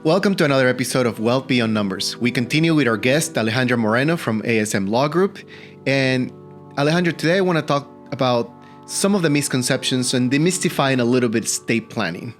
Welcome to another episode of Wealth Beyond Numbers. We continue with our guest, Alejandra Moreno from ASM Law Group. And Alejandra, today I want to talk about some of the misconceptions and demystifying a little bit estate planning.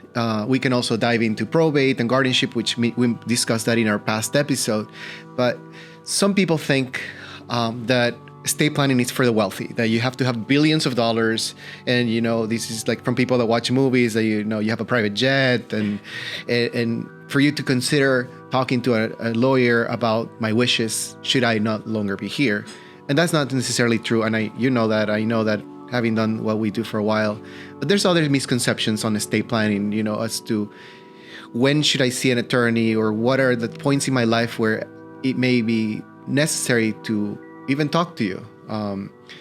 We can also dive into probate and guardianship, which we discussed that in our past episode. But some people think that estate planning is for the wealthy, that you have to have billions of dollars. And, this is like from people that watch movies that, you have a private jet and for you to consider talking to a lawyer about my wishes, should I not longer be here? And that's not necessarily true. And I know that having done what we do for a while, but there's other misconceptions on estate planning, as to when should I see an attorney or what are the points in my life where it may be necessary to even talk to you.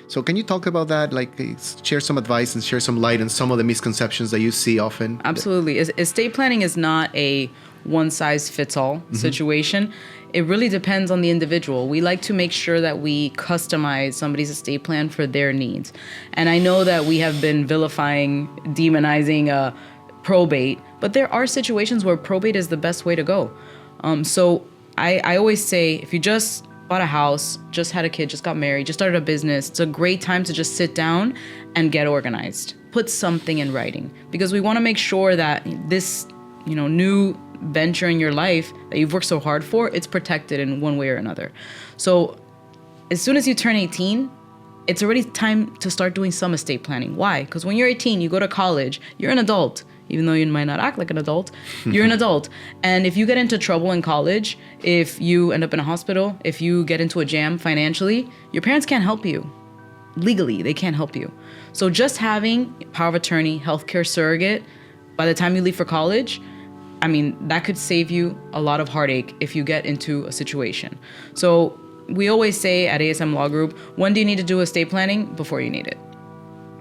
So can you talk about that? Like share some advice and share some light on some of the misconceptions that you see often? Absolutely. Estate planning is not a one-size-fits-all situation. It really depends on the individual. We like to make sure that we customize somebody's estate plan for their needs. And I know that we have been demonizing probate, but there are situations where probate is the best way to go. So I always say, if you just bought a house, just had a kid, just got married, just started a business, it's a great time to just sit down and get organized. Put something in writing, because we want to make sure that this, new venture in your life that you've worked so hard for, it's protected in one way or another. So as soon as you turn 18, it's already time to start doing some estate planning. Why? Because when you're 18, you go to college, you're an adult. Even though you might not act like an adult, you're an adult. And if you get into trouble in college, if you end up in a hospital, if you get into a jam financially, your parents can't help you. Legally, they can't help you. So just having power of attorney, healthcare surrogate, by the time you leave for college, that could save you a lot of heartache if you get into a situation. So we always say at ASM Law Group, when do you need to do estate planning? Before you need it.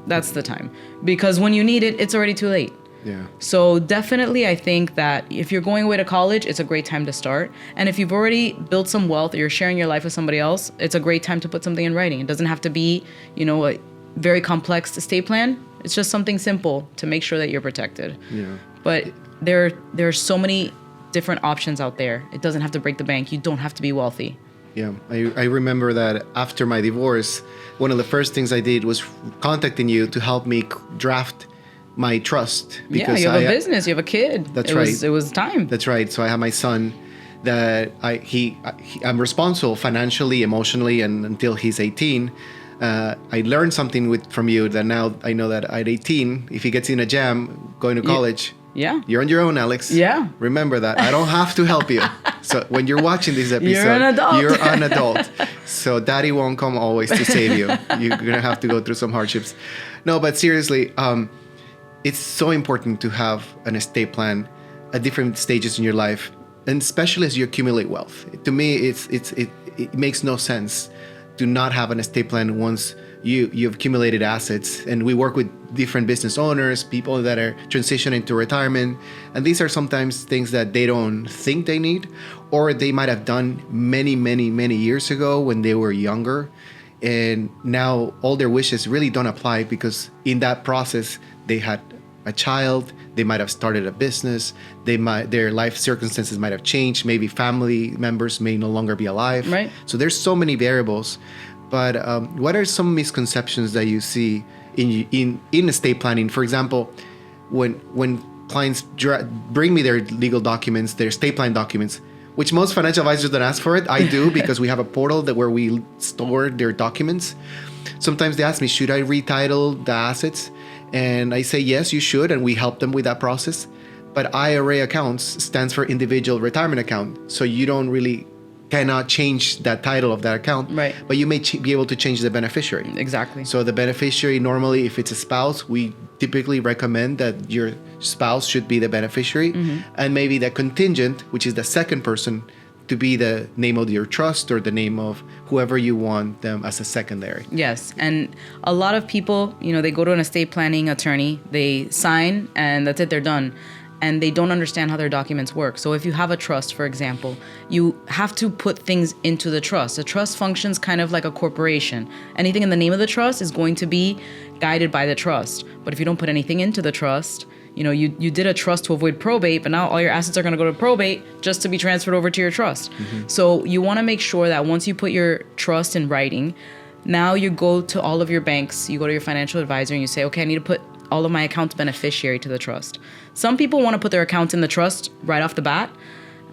That's the time. Because when you need it, it's already too late. Yeah. So definitely, I think that if you're going away to college, it's a great time to start. And if you've already built some wealth or you're sharing your life with somebody else, it's a great time to put something in writing. It doesn't have to be, a very complex estate plan. It's just something simple to make sure that you're protected. Yeah. But there are so many different options out there. It doesn't have to break the bank. You don't have to be wealthy. Yeah, I remember that after my divorce, one of the first things I did was contacting you to help me draft my trust. Because you have a business, you have a kid. That's right. It was time. That's right. So I have my son that I'm responsible financially, emotionally, and until he's 18. I learned something from you that now I know that at 18, if he gets in a jam going to college, you're on your own, Alex. Yeah. Remember that. I don't have to help you. So when you're watching this episode, you're an adult. So daddy won't come always to save you. You're going to have to go through some hardships. No, but seriously, it's so important to have an estate plan at different stages in your life, and especially as you accumulate wealth. To me, it makes no sense to not have an estate plan once you've accumulated assets. And we work with different business owners, people that are transitioning to retirement, and these are sometimes things that they don't think they need, or they might have done many, many, many years ago when they were younger, and now all their wishes really don't apply because in that process they had a child, they might have started a business, their life circumstances might have changed, maybe family members may no longer be alive. Right. So there's so many variables. But what are some misconceptions that you see in estate planning? For example, when clients bring me their legal documents, their estate plan documents, which most financial advisors don't ask for it. I do because we have a portal where we store their documents. Sometimes they ask me, should I retitle the assets? And I say, yes, you should. And we help them with that process. But IRA accounts stands for individual retirement account. So you cannot change that title of that account. Right. But you may be able to change the beneficiary. Exactly. So the beneficiary, normally, if it's a spouse, we typically recommend that your spouse should be the beneficiary. And maybe the contingent, which is the second person, to be the name of your trust or the name of whoever you want them as a secondary. Yes. And a lot of people, they go to an estate planning attorney, they sign, and that's it, they're done. And they don't understand how their documents work. So if you have a trust, for example, you have to put things into the trust. The trust functions kind of like a corporation. Anything in the name of the trust is going to be guided by the trust. But if you don't put anything into the trust, you did a trust to avoid probate, but now all your assets are going to go to probate just to be transferred over to your trust. So you want to make sure that once you put your trust in writing, now you go to all of your banks, you go to your financial advisor and you say, okay, I need to put all of my accounts beneficiary to the trust. Some people want to put their accounts in the trust right off the bat.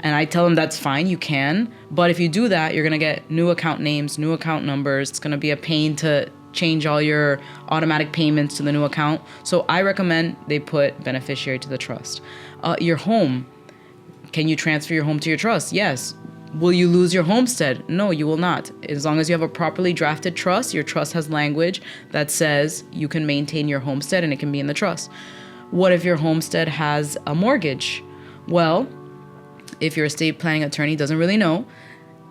And I tell them that's fine, you can. But if you do that, you're going to get new account names, new account numbers. It's going to be a pain to change all your automatic payments to the new account. So I recommend they put beneficiary to the trust. Your home. Can you transfer your home to your trust? Yes. Will you lose your homestead? No, you will not. As long as you have a properly drafted trust, your trust has language that says you can maintain your homestead and it can be in the trust. What if your homestead has a mortgage? Well, if your estate planning attorney doesn't really know,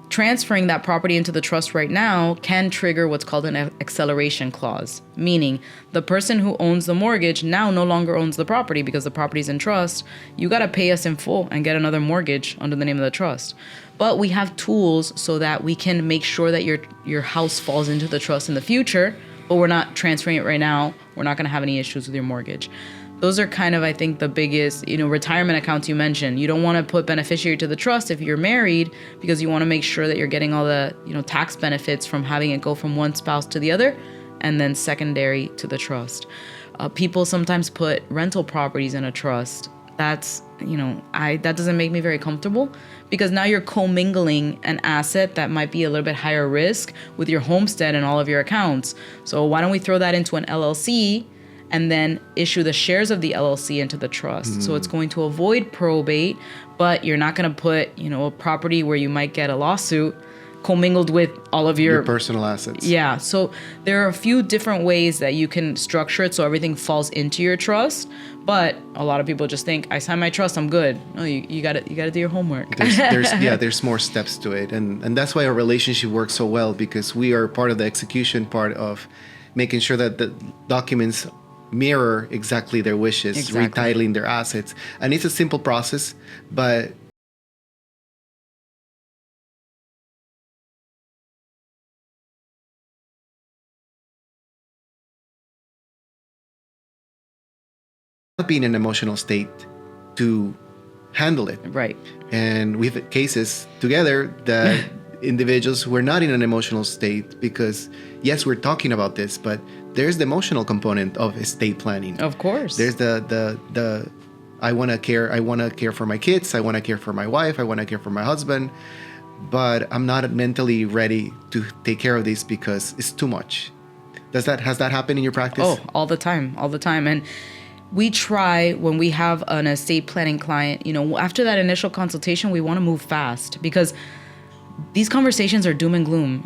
transferring that property into the trust right now can trigger what's called an acceleration clause, meaning the person who owns the mortgage now no longer owns the property because the property's in trust. You got to pay us in full and get another mortgage under the name of the trust. But we have tools so that we can make sure that your house falls into the trust in the future, but we're not transferring it right now. We're not going to have any issues with your mortgage. Those are kind of, I think, the biggest, retirement accounts you mentioned. You don't want to put beneficiary to the trust if you're married because you want to make sure that you're getting all the, tax benefits from having it go from one spouse to the other and then secondary to the trust. People sometimes put rental properties in a trust. That's, that doesn't make me very comfortable because now you're commingling an asset that might be a little bit higher risk with your homestead and all of your accounts. So why don't we throw that into an LLC and then issue the shares of the LLC into the trust. So it's going to avoid probate, but you're not going to put, a property where you might get a lawsuit commingled with all of your personal assets. Yeah. So there are a few different ways that you can structure it so everything falls into your trust. But a lot of people just think, I sign my trust, I'm good. No, you got to do your homework. There's more steps to it. And that's why our relationship works so well, because we are part of the execution part of making sure that the documents mirror exactly their wishes, retitling their assets. And it's a simple process, but not be in an emotional state to handle it. Right. And we've had cases together that individuals who are not in an emotional state because, yes, we're talking about this, but there's the emotional component of estate planning. Of course. There's the I want to care for my kids, I want to care for my wife, I want to care for my husband, but I'm not mentally ready to take care of this because it's too much. Has that happened in your practice? Oh, all the time. And we try, when we have an estate planning client, after that initial consultation, we want to move fast because these conversations are doom and gloom.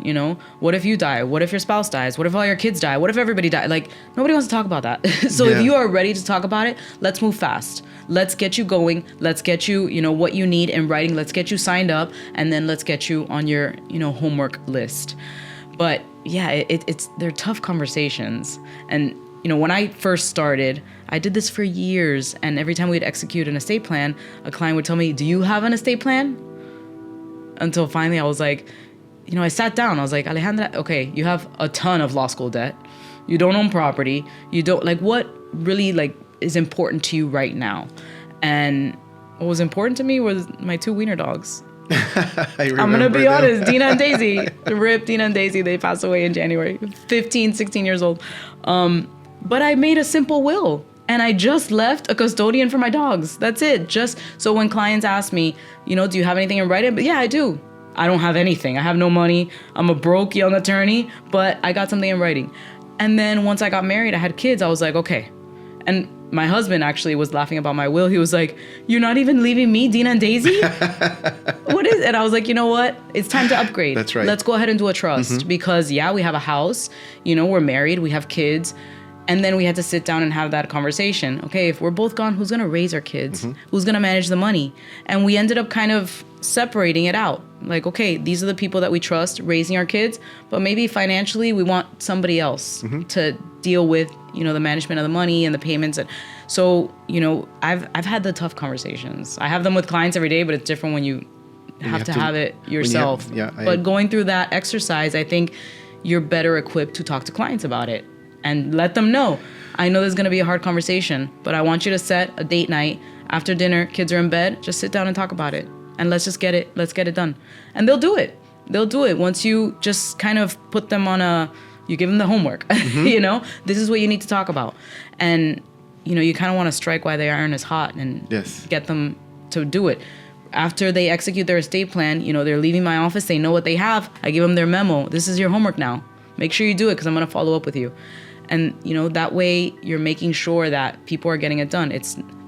What if you die? What if your spouse dies? What if all your kids die? What if everybody dies? Like, nobody wants to talk about that. So if you are ready to talk about it, let's move fast. Let's get you going. Let's get you, what you need in writing. Let's get you signed up, and then let's get you on your, homework list. But yeah, they're tough conversations. And when I first started, I did this for years. And every time we'd execute an estate plan, a client would tell me, do you have an estate plan? Until finally I was like, I sat down. I was like, Alejandra, okay, you have a ton of law school debt. You don't own property. You don't, what really, is important to you right now? And what was important to me was my 2 wiener dogs. I'm going to be honest, Dina and Daisy. Rip Dina and Daisy, they passed away in January. 15, 16 years old. But I made a simple will. And I just left a custodian for my dogs. That's it. Just so when clients ask me, do you have anything in writing? But yeah, I do. I don't have anything. I have no money. I'm a broke young attorney, but I got something in writing. And then once I got married, I had kids. I was like, okay. And my husband actually was laughing about my will. He was like, you're not even leaving me, Dina and Daisy? What is it? And I was like, you know what? It's time to upgrade. That's right. Let's go ahead and do a trust because we have a house, we're married, we have kids. And then we had to sit down and have that conversation. Okay, if we're both gone, who's going to raise our kids? Who's going to manage the money? And we ended up kind of separating it out. Like, okay, these are the people that we trust raising our kids, but maybe financially we want somebody else to deal with, the management of the money and the payments. And so, I've had the tough conversations. I have them with clients every day, but it's different when you have to have it yourself. But going through that exercise, I think you're better equipped to talk to clients about it. And let them know, I know there's going to be a hard conversation, but I want you to set a date night after dinner. Kids are in bed. Just sit down and talk about it. And let's get it done. And they'll do it. They'll do it once you just kind of put them on you give them the homework. Mm-hmm. This is what you need to talk about. And, you kind of want to strike while the iron is hot and get them to do it. After they execute their estate plan, they're leaving my office. They know what they have. I give them their memo. This is your homework now. Make sure you do it because I'm going to follow up with you. And, that way you're making sure that people are getting it done.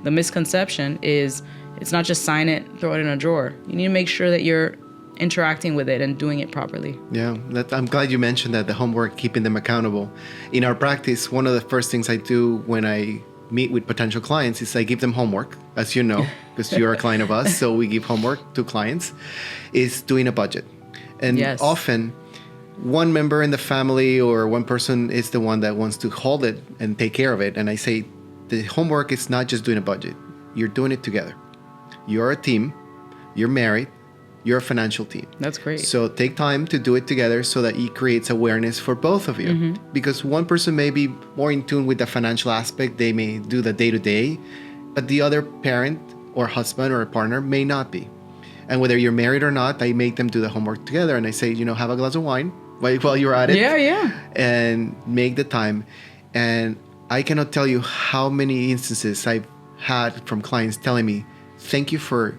The misconception is it's not just sign it, throw it in a drawer. You need to make sure that you're interacting with it and doing it properly. Yeah, I'm glad you mentioned that, the homework, keeping them accountable. In our practice, one of the first things I do when I meet with potential clients is I give them homework, as you know, because you're a client of us, so we give homework to clients, is doing a budget. And often, one member in the family or one person is the one that wants to hold it and take care of it. And I say, the homework is not just doing a budget. You're doing it together. You're a team. You're married. You're a financial team. That's great. So take time to do it together so that it creates awareness for both of you. Mm-hmm. Because one person may be more in tune with the financial aspect. They may do the day-to-day, but the other parent or husband or a partner may not be. And whether you're married or not, I make them do the homework together. And I say, have a glass of wine while you're at it. Yeah. And make the time. And I cannot tell you how many instances I've had from clients telling me, thank you for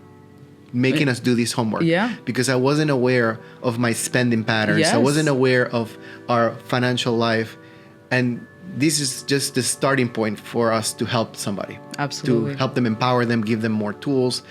making us do this homework. Yeah. Because I wasn't aware of my spending patterns. Yes. I wasn't aware of our financial life. And this is just the starting point for us to help somebody. Absolutely. To help them, empower them, give them more tools,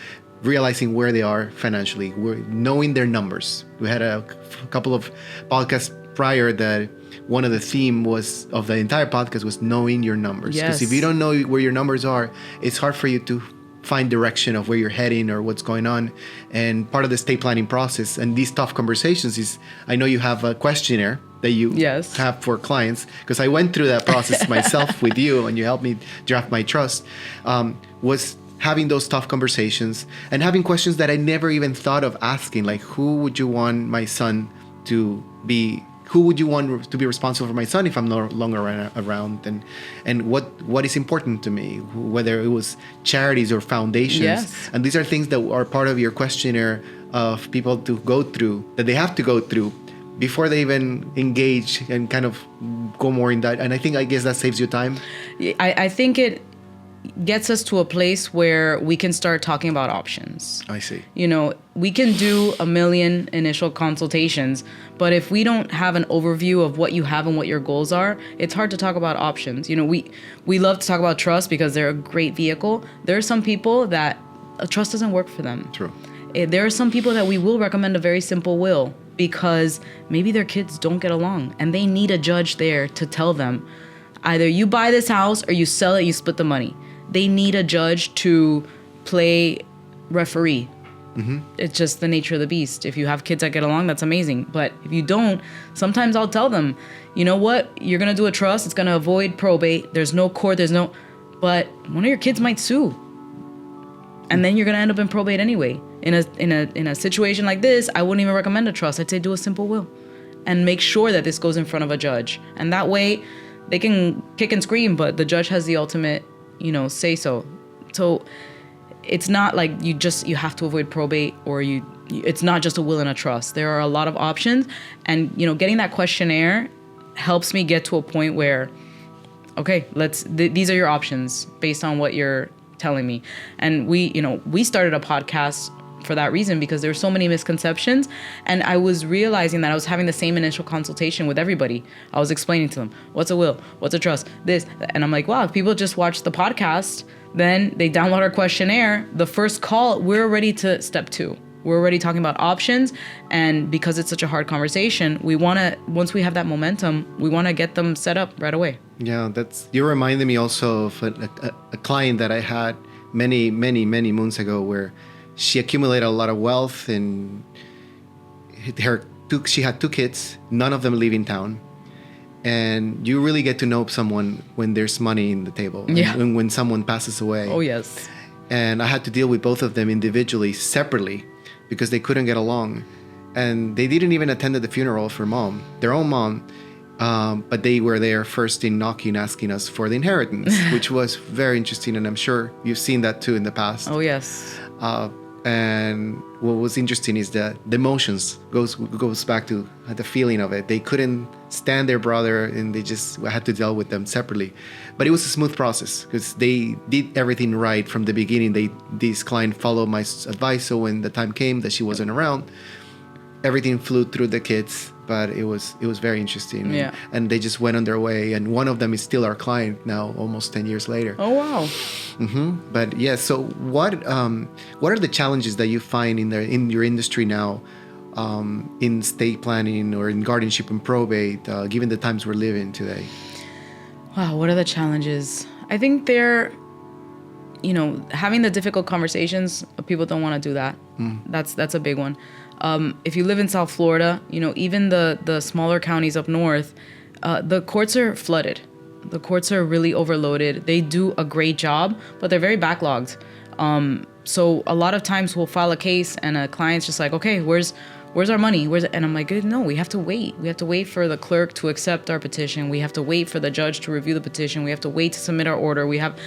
realizing where they are financially, knowing their numbers. We had a couple of podcasts prior that one of the theme of the entire podcast was knowing your numbers. Because if you don't know where your numbers are, it's hard for you to find direction of where you're heading or what's going on. And part of the estate planning process and these tough conversations is, I know you have a questionnaire that you have for clients, because I went through that process myself with you and you helped me draft my trust, was having those tough conversations and having questions that I never even thought of asking, like, who would you want my son to be? Who would you want to be responsible for my son if I'm no longer around? And what is important to me, whether it was charities or foundations. Yes. And these are things that are part of your questionnaire of people to go through, that they have to go through before they even engage and kind of go more in that. And I guess that saves you time. I think it gets us to a place where we can start talking about options. I see. We can do a million initial consultations, but if we don't have an overview of what you have and what your goals are, it's hard to talk about options. We love to talk about trust because they're a great vehicle. There are some people that a trust doesn't work for them. True. There are some people that we will recommend a very simple will because maybe their kids don't get along and they need a judge there to tell them, either you buy this house or you sell it, you split the money. They need a judge to play referee. Mm-hmm. It's just the nature of the beast. If you have kids that get along, that's amazing. But if you don't, sometimes I'll tell them, you know what? You're going to do a trust. It's going to avoid probate. There's no court. But one of your kids might sue. And then you're going to end up in probate anyway. In a situation like this, I wouldn't even recommend a trust. I'd say do a simple will and make sure that this goes in front of a judge. And that way they can kick and scream, but the judge has the ultimate say so. So it's not like you have to avoid probate or it's not just a will and a trust. There are a lot of options, and getting that questionnaire helps me get to a point where, okay, these are your options based on what you're telling me. And we started a podcast for that reason, because there were so many misconceptions, and I was realizing that I was having the same initial consultation with everybody. I was explaining to them, what's a will, what's a trust, this, and I'm like, wow, if people just watch the podcast, then they download our questionnaire, the first call, we're already to step 2. We're already talking about options, and because it's such a hard conversation, we want to, once we have that momentum, we want to get them set up right away. Yeah, you reminded me also of a client that I had many moons ago, where she accumulated a lot of wealth, and she had 2 kids. None of them live in town. And you really get to know someone when there's money in the table. Yeah. And when someone passes away. Oh, yes. And I had to deal with both of them individually, separately, because they couldn't get along. And they didn't even attend the funeral for their own mom. But they were there first in knocking, asking us for the inheritance, which was very interesting. And I'm sure you've seen that too in the past. Oh, yes. And what was interesting is that the emotions goes back to the feeling of it. They couldn't stand their brother, and they just had to deal with them separately. But it was a smooth process because they did everything right from the beginning. This client followed my advice, so when the time came that she wasn't around, everything flew through the kids. But it was very interesting. Yeah. And they just went on their way. And one of them is still our client now, almost 10 years later. Oh, wow. Mm-hmm. But yeah, so what are the challenges that you find in your industry now, in estate planning or in guardianship and probate, given the times we're living today? Wow, what are the challenges? I think they're, having the difficult conversations. People don't want to do that. That's a big one. If you live in South Florida, even the smaller counties up north, the courts are flooded. The courts are really overloaded. They do a great job, but they're very backlogged. So a lot of times we'll file a case and a client's just like, okay, where's our money? And I'm like, no, we have to wait. We have to wait for the clerk to accept our petition. We have to wait for the judge to review the petition. We have to wait to submit our order. We have,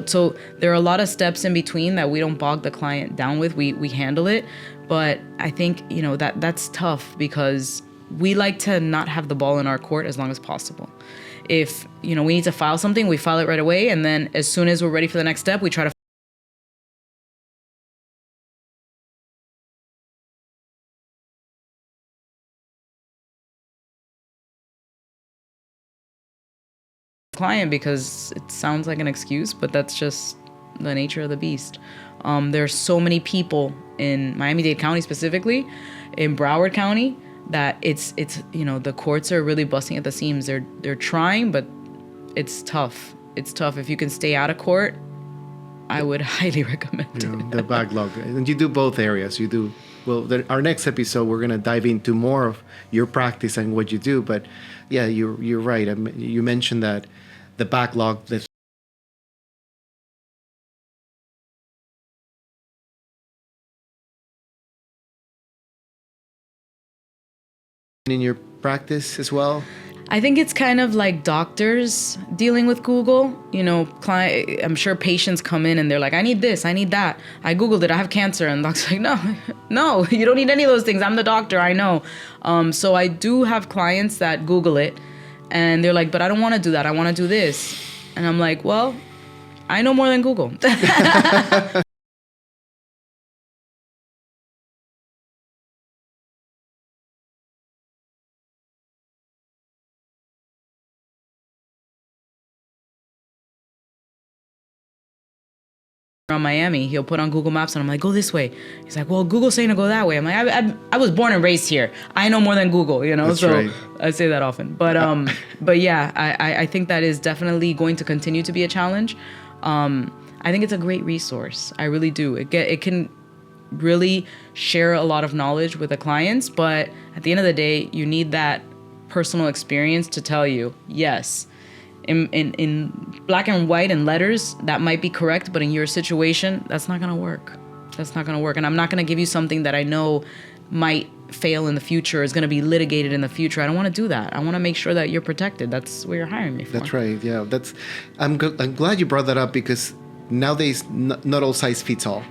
so there are a lot of steps in between that we don't bog the client down with. We handle it. But I think, that's tough because we like to not have the ball in our court as long as possible. If, we need to file something, we file it right away. And then as soon as we're ready for the next step, we try to client because it sounds like an excuse, but that's just the nature of the beast. There's so many people in Miami-Dade County specifically, in Broward County, that it's the courts are really busting at the seams. They're trying, but it's tough. It's tough. If you can stay out of court, I would highly recommend it. The backlog. And you do both areas. You do well. Our next episode, we're gonna dive into more of your practice and what you do. But yeah, you're right. You mentioned that the backlog that's in your practice as well. I think it's kind of like doctors dealing with Google. I'm sure patients come in and they're like, I need this, I need that. I Googled it, I have cancer. And the doctor's like, no, you don't need any of those things. I'm the doctor, I know. So I do have clients that Google it and they're like, but I don't want to do that. I want to do this. And I'm like, well, I know more than Google. Around Miami, he'll put on Google Maps and I'm like, go this way. He's like, well, Google's saying to go that way. I'm like, I was born and raised here. I know more than Google, That's so right. I say that often. But yeah, I think that is definitely going to continue to be a challenge. I think it's a great resource. I really do. It can really share a lot of knowledge with the clients, but at the end of the day, you need that personal experience to tell you, yes, in black and white and letters, that might be correct, but in your situation, that's not gonna work. That's not gonna work. And I'm not gonna give you something that I know might fail in the future, is gonna be litigated in the future. I don't wanna do that. I wanna make sure that you're protected. That's what you're hiring me for. That's right. Yeah, I'm glad you brought that up because nowadays not all size fits all.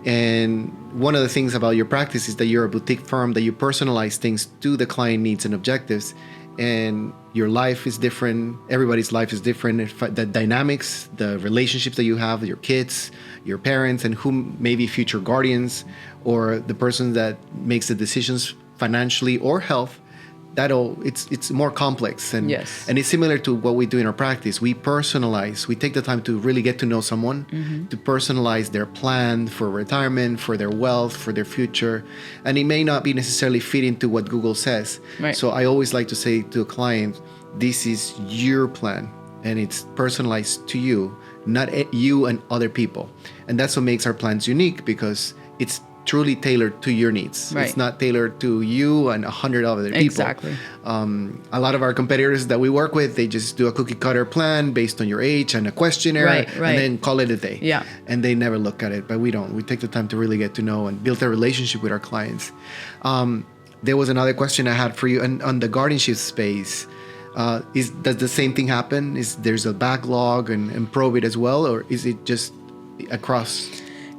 And one of the things about your practice is that you're a boutique firm, that you personalize things to the client needs and objectives. And your life is different. Everybody's life is different. The dynamics, the relationships that you have with your kids, your parents, and whom maybe future guardians, or the person that makes the decisions financially or health, it's more complex. And yes. And it's similar to what we do in our practice. We personalize. We take the time to really get to know someone, to personalize their plan for retirement, for their wealth, for their future. And it may not be necessarily fit into what Google says. Right. So I always like to say to a client, this is your plan and it's personalized to you, not you and other people. And that's what makes our plans unique, because it's truly tailored to your needs. Right. It's not tailored to you and 100 other people. Exactly. A lot of our competitors that we work with, they just do a cookie cutter plan based on your age and a questionnaire, Right. and then call it a day. Yeah. And they never look at it, but we don't. We take the time to really get to know and build a relationship with our clients. There was another question I had for you on the guardianship space. Does the same thing happen? There's a backlog and probate as well, or is it just across?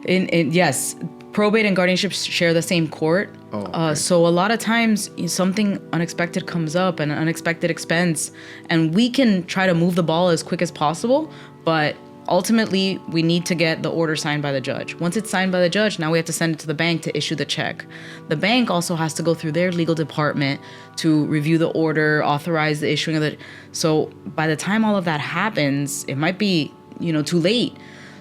Yes, probate and guardianship share the same court. Oh, okay. So a lot of times something unexpected comes up, an unexpected expense, and we can try to move the ball as quick as possible, but ultimately we need to get the order signed by the judge. Once it's signed by the judge, now we have to send it to the bank to issue the check. The bank also has to go through their legal department to review the order, authorize the issuing of the... So by the time all of that happens, it might be, too late.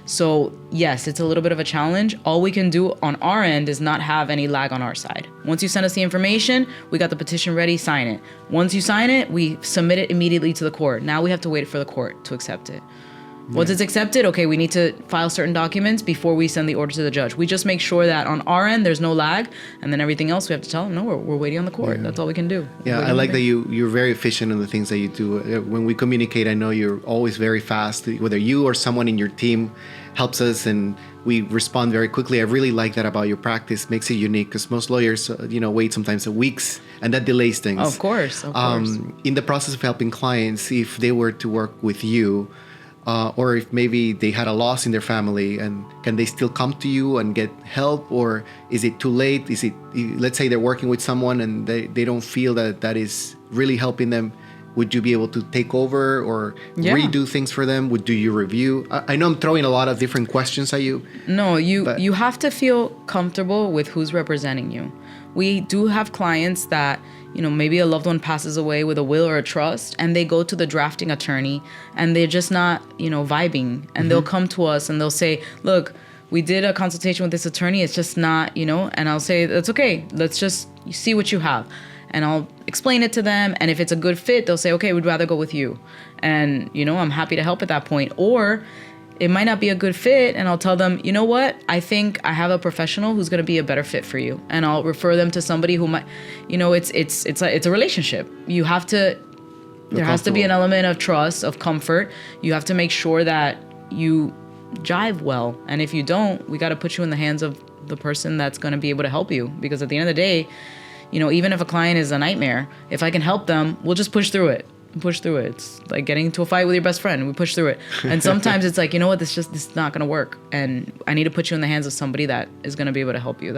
So yes, it's a little bit of a challenge. All we can do on our end is not have any lag on our side. Once you send us the information, we got the petition ready, sign it. Once you sign it, we submit it immediately to the court. Now we have to wait for the court to accept it. Once it's accepted, okay, we need to file certain documents before we send the order to the judge. We just make sure that on our end, there's no lag, and then everything else we have to tell them, no, we're waiting on the court. Yeah. That's all we can do. Yeah, I like that you're very efficient in the things that you do. When we communicate, I know you're always very fast, whether you or someone in your team helps us and we respond very quickly. I really like that about your practice. Makes it unique because most lawyers, wait sometimes weeks, and that delays things. Of course. In the process of helping clients, if they were to work with you, or if maybe they had a loss in their family, and can they still come to you and get help, or is it too late? Is it, let's say they're working with someone and they don't feel that is really helping them, would you be able to take over or redo things for them? Do you review? I know I'm throwing a lot of different questions at you. No, you have to feel comfortable with who's representing you. We do have clients that, maybe a loved one passes away with a will or a trust, and they go to the drafting attorney and they're just not, vibing. And they'll come to us and they'll say, look, we did a consultation with this attorney. It's just not, and I'll say, that's okay. Let's just see what you have. And I'll explain it to them. And if it's a good fit, they'll say, okay, we'd rather go with you. And, I'm happy to help at that point. Or it might not be a good fit, and I'll tell them, you know what? I think I have a professional who's going to be a better fit for you, and I'll refer them to somebody who might, it's a relationship. You have to, there has to be an element of trust, of comfort. You have to make sure that you jive well, and if you don't, we got to put you in the hands of the person that's going to be able to help you. Because at the end of the day, even if a client is a nightmare, if I can help them, we'll just push through it. It's like getting into a fight with your best friend. We push through it. And sometimes it's like, this is not going to work. And I need to put you in the hands of somebody that is going to be able to help you.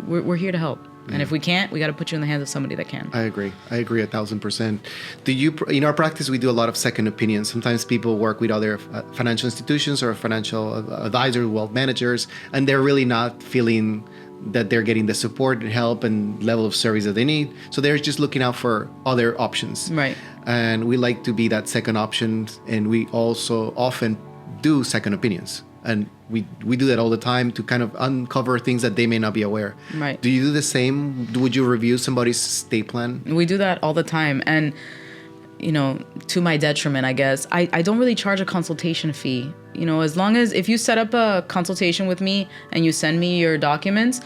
We're here to help. Yeah. And if we can't, we got to put you in the hands of somebody that can. I agree 1,000%. In our practice, we do a lot of second opinions. Sometimes people work with other financial institutions or financial advisors, wealth managers, and they're really not feeling that they're getting the support and help and level of service that they need. So they're just looking out for other options. Right. And we like to be that second option. And we also often do second opinions. And we do that all the time to kind of uncover things that they may not be aware. Right. Do you do the same? Would you review somebody's estate plan? We do that all the time. And, to my detriment, I guess, I don't really charge a consultation fee. As long as if you set up a consultation with me and you send me your documents,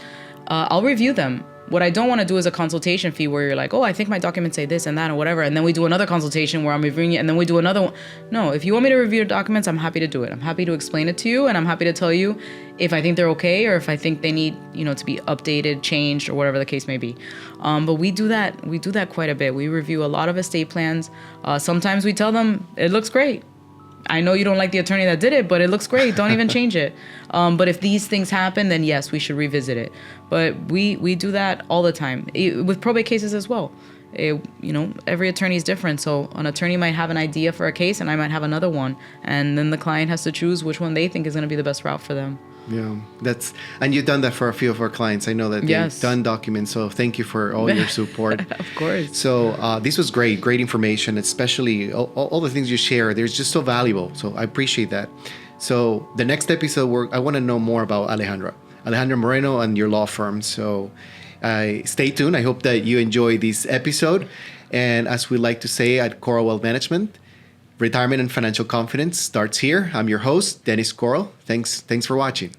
I'll review them. What I don't want to do is a consultation fee where you're like, oh, I think my documents say this and that or whatever. And then we do another consultation where I'm reviewing it and then we do another one. No, if you want me to review your documents, I'm happy to do it. I'm happy to explain it to you, and I'm happy to tell you if I think they're okay or if I think they need, to be updated, changed, or whatever the case may be. But we do that. We do that quite a bit. We review a lot of estate plans. Sometimes we tell them it looks great. I know you don't like the attorney that did it, but it looks great. Don't even change it. But if these things happen, then yes, we should revisit it. But we do that all the time with probate cases as well. Every attorney is different. So an attorney might have an idea for a case and I might have another one. And then the client has to choose which one they think is going to be the best route for them. Yeah, and you've done that for a few of our clients. I know that they've done documents, so thank you for all your support. Of course. So this was great information, especially all the things you share. They're just so valuable, so I appreciate that. So the next episode, I want to know more about Alejandra Moreno and your law firm. So stay tuned. I hope that you enjoy this episode. And as we like to say at Coral Wealth Management, retirement and financial confidence starts here. I'm your host, Dennis Coral. Thanks for watching.